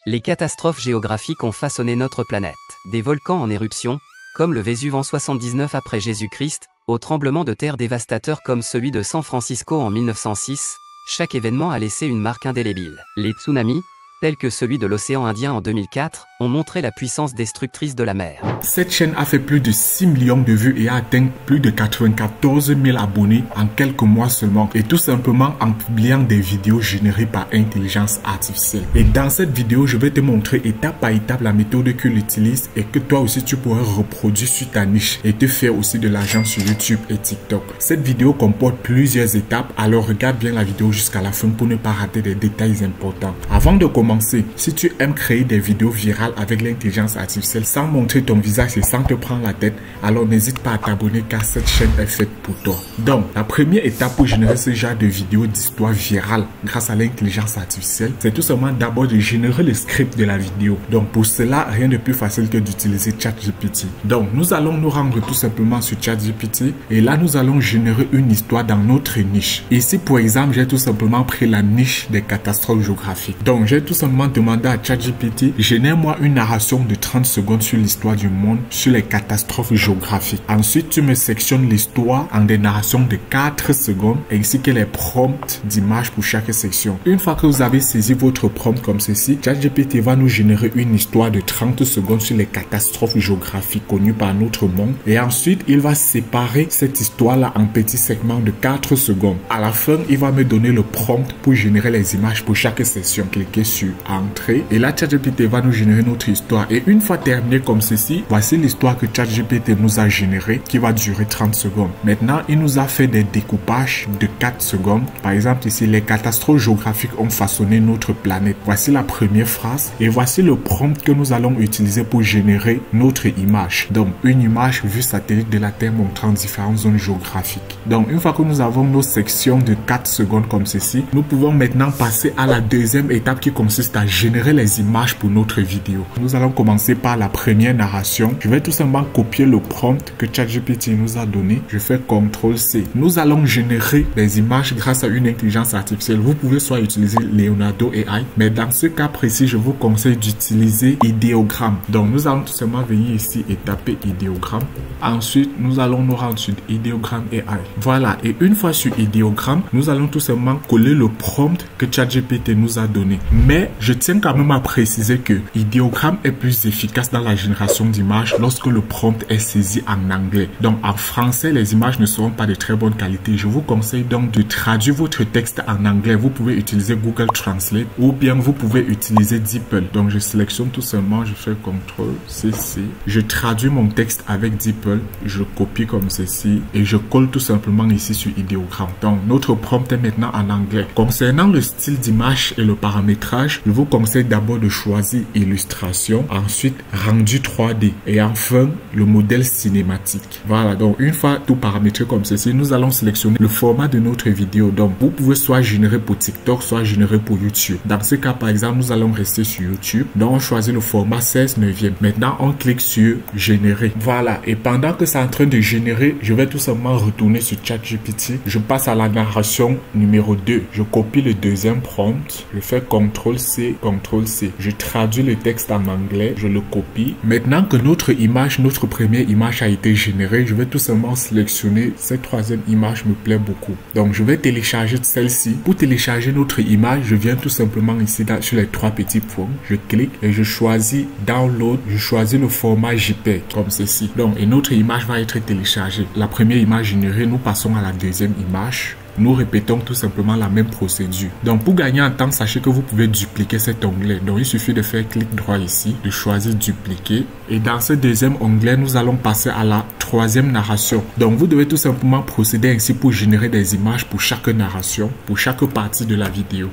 Les catastrophes géographiques ont façonné notre planète. Des volcans en éruption, comme le Vésuve en 79 après Jésus-Christ, aux tremblements de terre dévastateurs comme celui de San Francisco en 1906, chaque événement a laissé une marque indélébile. Les tsunamis, tels que celui de l'océan Indien en 2004, ont montré la puissance destructrice de la mer. Cette chaîne a fait plus de 6 millions de vues et a atteint plus de 94 000 abonnés en quelques mois seulement. Et tout simplement en publiant des vidéos générées par intelligence artificielle. Et dans cette vidéo, je vais te montrer étape par étape la méthode que j'utilise et que toi aussi tu pourrais reproduire sur ta niche et te faire aussi de l'argent sur YouTube et TikTok. Cette vidéo comporte plusieurs étapes, alors regarde bien la vidéo jusqu'à la fin pour ne pas rater des détails importants. Avant de commencer, si tu aimes créer des vidéos virales avec l'intelligence artificielle sans montrer ton visage et sans te prendre la tête, alors n'hésite pas à t'abonner car cette chaîne est faite pour toi. Donc, la première étape pour générer ce genre de vidéos d'histoire virale grâce à l'intelligence artificielle, c'est tout simplement d'abord de générer le script de la vidéo. Donc, pour cela, rien de plus facile que d'utiliser ChatGPT. Donc, nous allons nous rendre tout simplement sur ChatGPT et là, nous allons générer une histoire dans notre niche. Ici, pour exemple, j'ai tout simplement pris la niche des catastrophes géographiques. Donc, j'ai tout simplement demandé à ChatGPT, génère-moi une narration de 30 secondes sur l'histoire du monde, sur les catastrophes géographiques. Ensuite, tu me sectionnes l'histoire en des narrations de 4 secondes ainsi que les prompts d'images pour chaque section. Une fois que vous avez saisi votre prompt comme ceci, ChatGPT va nous générer une histoire de 30 secondes sur les catastrophes géographiques connues par notre monde. Et ensuite, il va séparer cette histoire-là en petits segments de 4 secondes. À la fin, il va me donner le prompt pour générer les images pour chaque section. Cliquez sur Entrée. Et là, ChatGPT va nous générer notre histoire. Et une fois terminé comme ceci, voici l'histoire que ChatGPT nous a générée qui va durer 30 secondes. Maintenant, il nous a fait des découpages de 4 secondes. Par exemple, ici, les catastrophes géographiques ont façonné notre planète. Voici la première phrase. Et voici le prompt que nous allons utiliser pour générer notre image. Donc, une image vue satellite de la Terre montrant différentes zones géographiques. Donc, une fois que nous avons nos sections de 4 secondes comme ceci, nous pouvons maintenant passer à la deuxième étape qui consiste à générer les images pour notre vidéo. Nous allons commencer par la première narration. Je vais tout simplement copier le prompt que ChatGPT nous a donné. Je fais CTRL-C. Nous allons générer des images grâce à une intelligence artificielle. Vous pouvez soit utiliser Leonardo AI, mais dans ce cas précis, je vous conseille d'utiliser idéogramme. Donc, nous allons tout simplement venir ici et taper idéogramme. Ensuite, nous allons nous rendre sur idéogramme AI. Voilà. Et une fois sur idéogramme, nous allons tout simplement coller le prompt que ChatGPT nous a donné. Mais je tiens quand même à préciser que idéogramme est plus efficace dans la génération d'images lorsque le prompt est saisi en anglais. Donc en français, les images ne seront pas de très bonne qualité. Je vous conseille donc de traduire votre texte en anglais. Vous pouvez utiliser Google Translate ou bien vous pouvez utiliser DeepL. Donc je sélectionne tout simplement, je fais CTRL-C. Je traduis mon texte avec DeepL. Je copie comme ceci et je colle tout simplement ici sur idéogramme. Donc notre prompt est maintenant en anglais. Concernant le style d'image et le paramétrage, je vous conseille d'abord de choisir illustration, ensuite rendu 3D et enfin le modèle cinématique. Voilà, donc une fois tout paramétré comme ceci, nous allons sélectionner le format de notre vidéo. Donc vous pouvez soit générer pour TikTok, soit générer pour YouTube. Dans ce cas par exemple, nous allons rester sur YouTube. Donc on choisit le format 16:9. Maintenant on clique sur générer. Voilà, et pendant que c'est en train de générer, je vais tout simplement retourner sur ChatGPT. Je passe à la narration numéro 2. Je copie le deuxième prompt. Je fais CTRL-C, CTRL-C. Je traduis le texte en anglais. Je le copie. Maintenant que notre première image a été générée, je vais tout simplement sélectionner cette troisième image me plaît beaucoup. Donc, je vais télécharger celle-ci. Pour télécharger notre image, je viens tout simplement ici sur les 3 petits points. Je clique et je choisis Download. Je choisis le format JPEG comme ceci. Donc, et notre image va être téléchargée. La première image générée, nous passons à la deuxième image. Nous répétons tout simplement la même procédure. Donc pour gagner en temps, sachez que vous pouvez dupliquer cet onglet. Donc il suffit de faire clic droit ici, de choisir dupliquer. Et dans ce deuxième onglet, nous allons passer à la troisième narration. Donc vous devez tout simplement procéder ainsi pour générer des images pour chaque narration, pour chaque partie de la vidéo.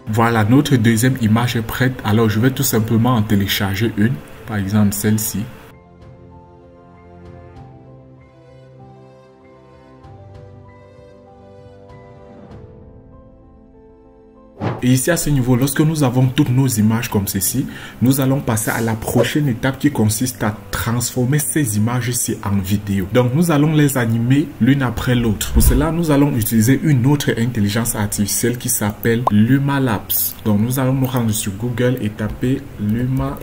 Voilà, notre deuxième image est prête. Alors je vais tout simplement en télécharger une, par exemple celle-ci. Et ici à ce niveau, lorsque nous avons toutes nos images comme ceci, nous allons passer à la prochaine étape qui consiste à transformer ces images ici en vidéo. Donc nous allons les animer l'une après l'autre. Pour cela, nous allons utiliser une autre intelligence artificielle qui s'appelle Luma Labs. Donc nous allons nous rendre sur Google et taper lumalabs.ai.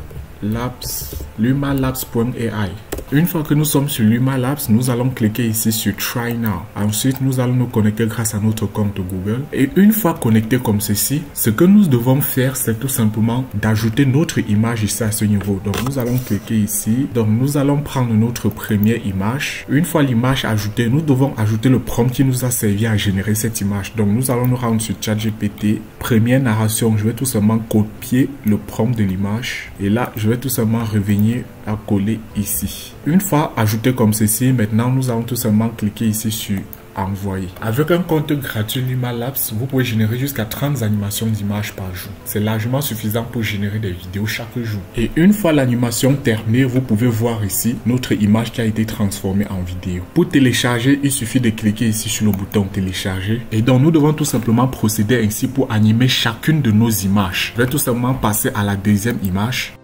Une fois que nous sommes sur Luma Labs, nous allons cliquer ici sur Try Now. Ensuite, nous allons nous connecter grâce à notre compte Google. Et une fois connecté comme ceci, ce que nous devons faire, c'est tout simplement d'ajouter notre image ici à ce niveau. Donc, nous allons cliquer ici. Donc, nous allons prendre notre première image. Une fois l'image ajoutée, nous devons ajouter le prompt qui nous a servi à générer cette image. Donc, nous allons nous rendre sur ChatGPT. Première narration, je vais tout simplement copier le prompt de l'image. Et là, je vais tout simplement revenir à coller ici. Une fois ajouté comme ceci, maintenant nous allons tout simplement cliquer ici sur envoyer. Avec un compte gratuit Luma Labs, vous pouvez générer jusqu'à 30 animations d'images par jour. C'est largement suffisant pour générer des vidéos chaque jour. Et une fois l'animation terminée, vous pouvez voir ici notre image qui a été transformée en vidéo. Pour télécharger, il suffit de cliquer ici sur le bouton télécharger. Et donc nous devons tout simplement procéder ainsi pour animer chacune de nos images. Je vais tout simplement passer à la deuxième image.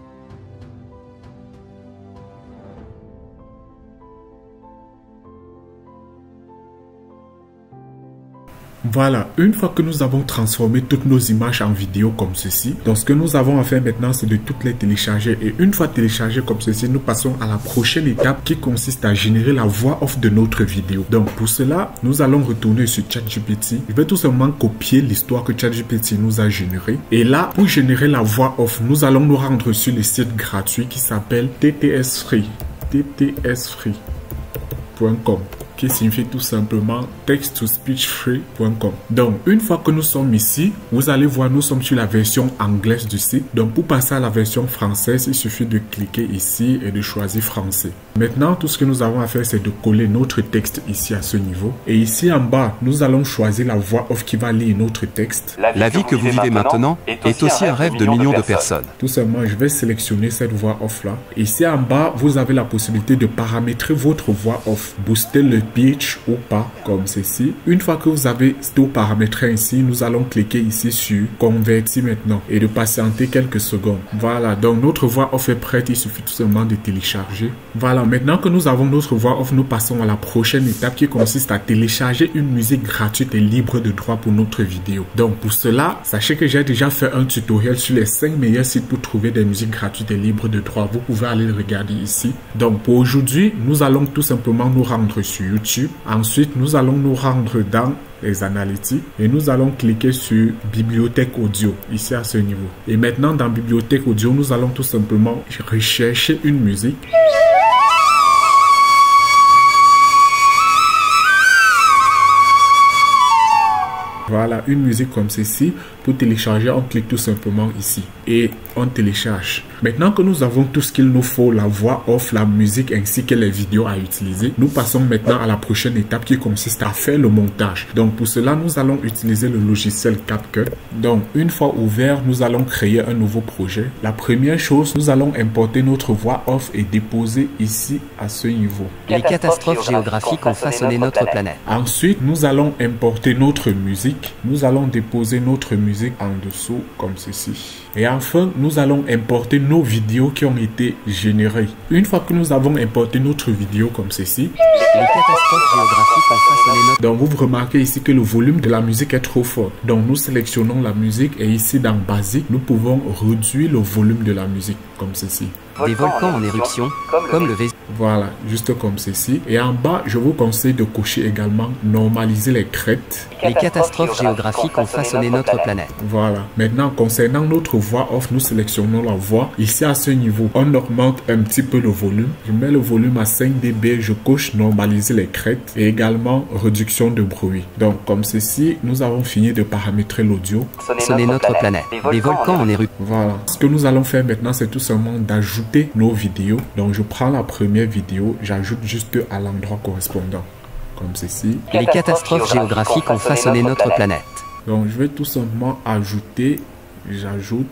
Voilà, une fois que nous avons transformé toutes nos images en vidéo comme ceci, donc ce que nous avons à faire maintenant, c'est de toutes les télécharger. Et une fois téléchargées comme ceci, nous passons à la prochaine étape qui consiste à générer la voix off de notre vidéo. Donc pour cela, nous allons retourner sur ChatGPT. Je vais tout simplement copier l'histoire que ChatGPT nous a générée. Et là, pour générer la voix off, nous allons nous rendre sur le site gratuit qui s'appelle ttsfree.com. qui signifie tout simplement text-to-speech-free.com. Donc, une fois que nous sommes ici, vous allez voir, nous sommes sur la version anglaise du site. Donc, pour passer à la version française, il suffit de cliquer ici et de choisir français. Maintenant, tout ce que nous avons à faire, c'est de coller notre texte ici à ce niveau. Et ici en bas, nous allons choisir la voix off qui va lire notre texte. La vie que vous vivez maintenant est aussi un rêve de millions de personnes. Tout simplement, je vais sélectionner cette voix off là. Ici en bas, vous avez la possibilité de paramétrer votre voix off, booster le pitch ou pas, comme ceci. Une fois que vous avez tout paramétré ici, nous allons cliquer ici sur convertir maintenant et de patienter quelques secondes. Voilà, donc notre voix off est prête, il suffit tout simplement de télécharger. Voilà, maintenant que nous avons notre voix off, nous passons à la prochaine étape qui consiste à télécharger une musique gratuite et libre de droit pour notre vidéo. Donc pour cela, sachez que j'ai déjà fait un tutoriel sur les 5 meilleurs sites pour trouver des musiques gratuites et libres de droit. Vous pouvez aller le regarder ici. Donc pour aujourd'hui, nous allons tout simplement nous rendre sur YouTube. Ensuite, nous allons nous rendre dans les analytiques et nous allons cliquer sur bibliothèque audio ici à ce niveau. Et maintenant dans bibliothèque audio, nous allons tout simplement rechercher une musique. Voilà, une musique comme ceci. Pour télécharger, on clique tout simplement ici et on télécharge. Maintenant que nous avons tout ce qu'il nous faut, la voix off, la musique ainsi que les vidéos à utiliser, nous passons maintenant à la prochaine étape qui consiste à faire le montage. Donc pour cela, nous allons utiliser le logiciel CapCut. Donc une fois ouvert, nous allons créer un nouveau projet. La première chose, nous allons importer notre voix off et déposer ici à ce niveau. Les catastrophes géographiques ont façonné notre planète. Ensuite, nous allons importer notre musique. Nous allons déposer notre musique en dessous comme ceci. Et enfin, nous allons importer nos vidéos qui ont été générées. Une fois que nous avons importé notre vidéo comme ceci, les catastrophes géographiques ont façonné notre... Donc vous remarquez ici que le volume de la musique est trop fort. Donc nous sélectionnons la musique et ici dans Basique, nous pouvons réduire le volume de la musique comme ceci. Des volcans en éruption, comme le Vésuve. Voilà, juste comme ceci. Et en bas, je vous conseille de cocher également normaliser les crêtes. Les catastrophes géographiques ont façonné notre planète. Voilà. Maintenant, concernant notre voix off, nous sélectionnons la voix. Ici, à ce niveau, on augmente un petit peu le volume. Je mets le volume à 5 dB. Je coche normaliser les crêtes et également réduction de bruit. Donc, comme ceci, nous avons fini de paramétrer l'audio. Façonner notre planète. Des volcans en éruption. Voilà. Ce que nous allons faire maintenant, c'est tout simplement d'ajouter nos vidéos. Donc je prends la première vidéo, j'ajoute juste à l'endroit correspondant comme ceci. Les catastrophes géographiques ont façonné notre planète. Donc je vais tout simplement ajouter, j'ajoute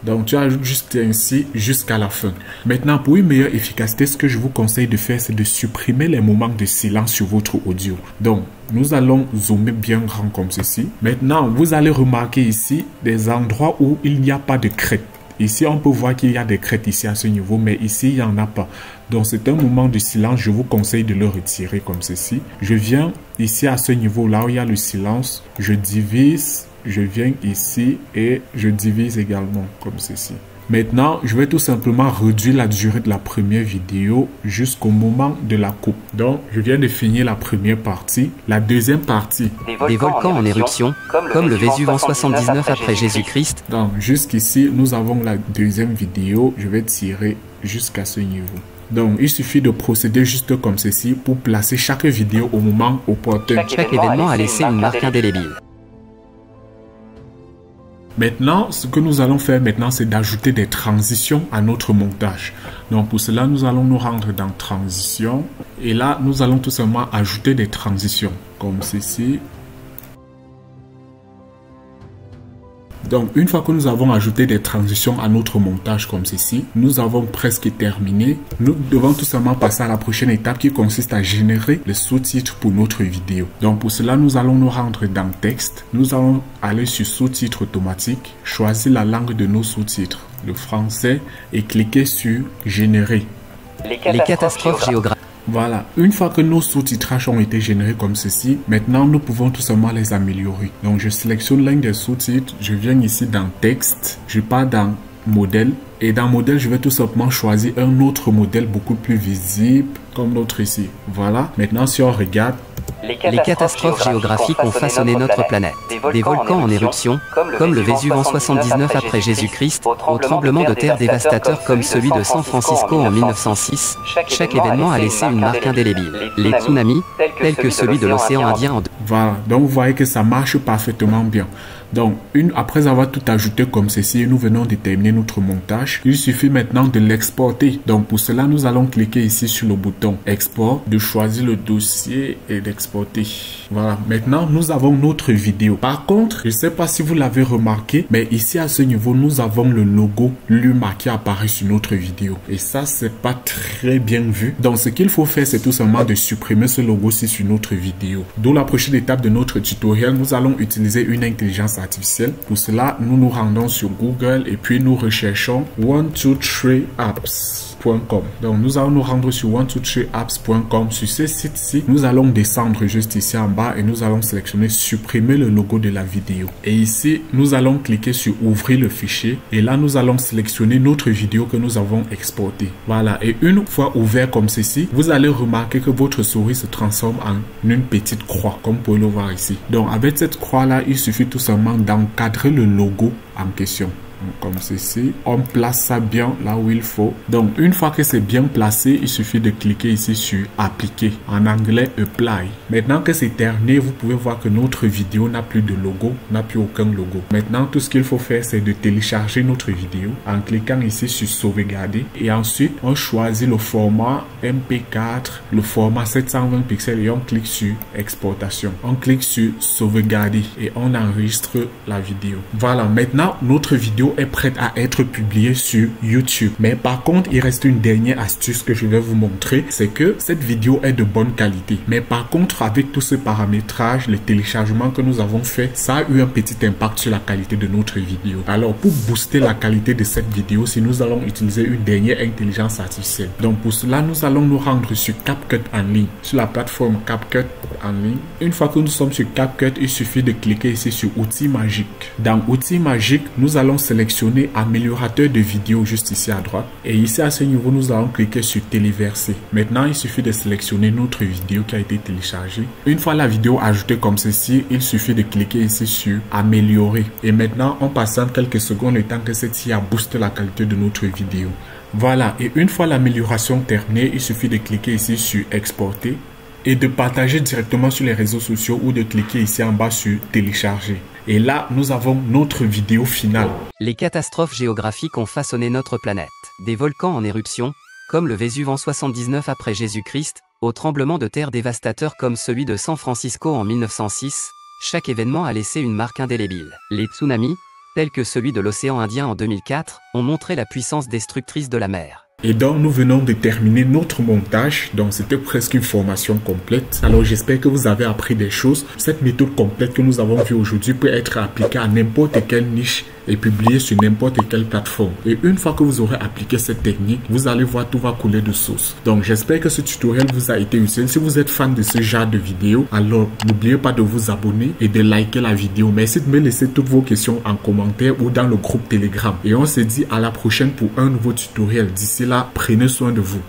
Donc tu ajoutes juste ainsi jusqu'à la fin. Maintenant, pour une meilleure efficacité, ce que je vous conseille de faire, c'est de supprimer les moments de silence sur votre audio. Donc, nous allons zoomer bien grand comme ceci. Maintenant, vous allez remarquer ici des endroits où il n'y a pas de crête. Ici, on peut voir qu'il y a des crêtes ici à ce niveau, mais ici, il n'y en a pas. Donc, c'est un moment de silence. Je vous conseille de le retirer comme ceci. Je viens ici à ce niveau-là où il y a le silence. Je divise, je viens ici et je divise également comme ceci. Maintenant, je vais tout simplement réduire la durée de la première vidéo jusqu'au moment de la coupe. Donc, je viens de finir la première partie. La deuxième partie. Des volcans en éruption, comme le Vésuve en 79 après Jésus-Christ. Donc, jusqu'ici, nous avons la deuxième vidéo. Je vais tirer jusqu'à ce niveau. Donc, il suffit de procéder juste comme ceci pour placer chaque vidéo au moment opportun. Chaque événement a laissé une marque indélébile. Maintenant, ce que nous allons faire maintenant, c'est d'ajouter des transitions à notre montage. Donc, pour cela, nous allons nous rendre dans Transition. Et là, nous allons tout simplement ajouter des transitions, comme ceci. Donc, une fois que nous avons ajouté des transitions à notre montage comme ceci, nous avons presque terminé. Nous devons tout simplement passer à la prochaine étape qui consiste à générer les sous-titres pour notre vidéo. Donc, pour cela, nous allons nous rendre dans Texte. Nous allons aller sur Sous-titres automatiques, choisir la langue de nos sous-titres, le français, et cliquer sur Générer. Les catastrophes géographiques. Voilà, une fois que nos sous-titrages ont été générés comme ceci, maintenant nous pouvons tout simplement les améliorer. Donc je sélectionne l'un des sous-titres, je viens ici dans Texte, je pars dans Modèle et dans Modèle je vais tout simplement choisir un autre modèle beaucoup plus visible comme l'autre ici. Voilà, maintenant si on regarde, les catastrophes géographiques ont façonné notre planète. Des volcans en éruption, comme le Vésuve en 79 après Jésus-Christ, au tremblement de terre dévastateur comme celui de San Francisco en 1906, chaque événement a laissé une marque indélébile. Les tsunamis, tels que celui de l'océan Indien en... Voilà, donc vous voyez que ça marche parfaitement bien. Donc, après avoir tout ajouté comme ceci, nous venons de terminer notre montage. Il suffit maintenant de l'exporter. Donc, pour cela, nous allons cliquer ici sur le bouton Export, de choisir le dossier et d'exporter. Voilà, maintenant, nous avons notre vidéo. Par contre, je ne sais pas si vous l'avez remarqué, mais ici à ce niveau, nous avons le logo Luma qui apparaît sur notre vidéo. Et ça, c'est pas très bien vu. Donc, ce qu'il faut faire, c'est tout simplement de supprimer ce logo-ci sur notre vidéo. D'où la prochaine étape de notre tutoriel, nous allons utiliser une intelligence artificielle. Pour cela, nous nous rendons sur Google et puis nous recherchons 123apps.com. Donc, nous allons nous rendre sur 123apps.com. Sur ce site-ci, nous allons descendre juste ici en bas et nous allons sélectionner supprimer le logo de la vidéo. Et ici, nous allons cliquer sur ouvrir le fichier et là, nous allons sélectionner notre vidéo que nous avons exportée. Voilà. Et une fois ouvert comme ceci, vous allez remarquer que votre souris se transforme en une petite croix, comme vous pouvez le voir ici. Donc, avec cette croix-là, il suffit tout simplement d'encadrer le logo en question. Comme ceci, on place ça bien là où il faut. Donc une fois que c'est bien placé, il suffit de cliquer ici sur appliquer, en anglais apply. Maintenant que c'est terminé, vous pouvez voir que notre vidéo n'a plus de logo, n'a plus aucun logo. Maintenant tout ce qu'il faut faire, c'est de télécharger notre vidéo en cliquant ici sur sauvegarder et ensuite on choisit le format MP4, le format 720 pixels et on clique sur exportation. On clique sur sauvegarder et on enregistre la vidéo. Voilà, maintenant notre vidéo est prête à être publiée sur YouTube. Mais par contre, il reste une dernière astuce que je vais vous montrer. C'est que cette vidéo est de bonne qualité. Mais par contre, avec tout ce paramétrage, le téléchargement que nous avons fait, ça a eu un petit impact sur la qualité de notre vidéo. Alors, pour booster la qualité de cette vidéo, si nous allons utiliser une dernière intelligence artificielle. Donc, pour cela, nous allons nous rendre sur CapCut en ligne, sur la plateforme CapCut en ligne. Une fois que nous sommes sur CapCut, il suffit de cliquer ici sur Outils magiques. Dans Outils magiques, nous allons sélectionner améliorateur de vidéo juste ici à droite et ici à ce niveau nous allons cliquer sur téléverser. Maintenant il suffit de sélectionner notre vidéo qui a été téléchargée. Une fois la vidéo ajoutée comme ceci, il suffit de cliquer ici sur améliorer et maintenant on patiente quelques secondes le temps que celle-ci booste la qualité de notre vidéo. Voilà, et une fois l'amélioration terminée, il suffit de cliquer ici sur exporter et de partager directement sur les réseaux sociaux ou de cliquer ici en bas sur télécharger. Et là, nous avons notre vidéo finale. Les catastrophes géographiques ont façonné notre planète. Des volcans en éruption, comme le Vésuve en 79 après Jésus-Christ, au tremblement de terre dévastateur comme celui de San Francisco en 1906, chaque événement a laissé une marque indélébile. Les tsunamis, tels que celui de l'océan Indien en 2004, ont montré la puissance destructrice de la mer. Et donc, nous venons de terminer notre montage. Donc, c'était presque une formation complète. Alors, j'espère que vous avez appris des choses. Cette méthode complète que nous avons vue aujourd'hui peut être appliquée à n'importe quelle niche et publiée sur n'importe quelle plateforme. Et une fois que vous aurez appliqué cette technique, vous allez voir tout va couler de source. Donc, j'espère que ce tutoriel vous a été utile. Si vous êtes fan de ce genre de vidéos, alors n'oubliez pas de vous abonner et de liker la vidéo. Merci de me laisser toutes vos questions en commentaire ou dans le groupe Telegram. Et on se dit à la prochaine pour un nouveau tutoriel. D'ici là, prenez soin de vous.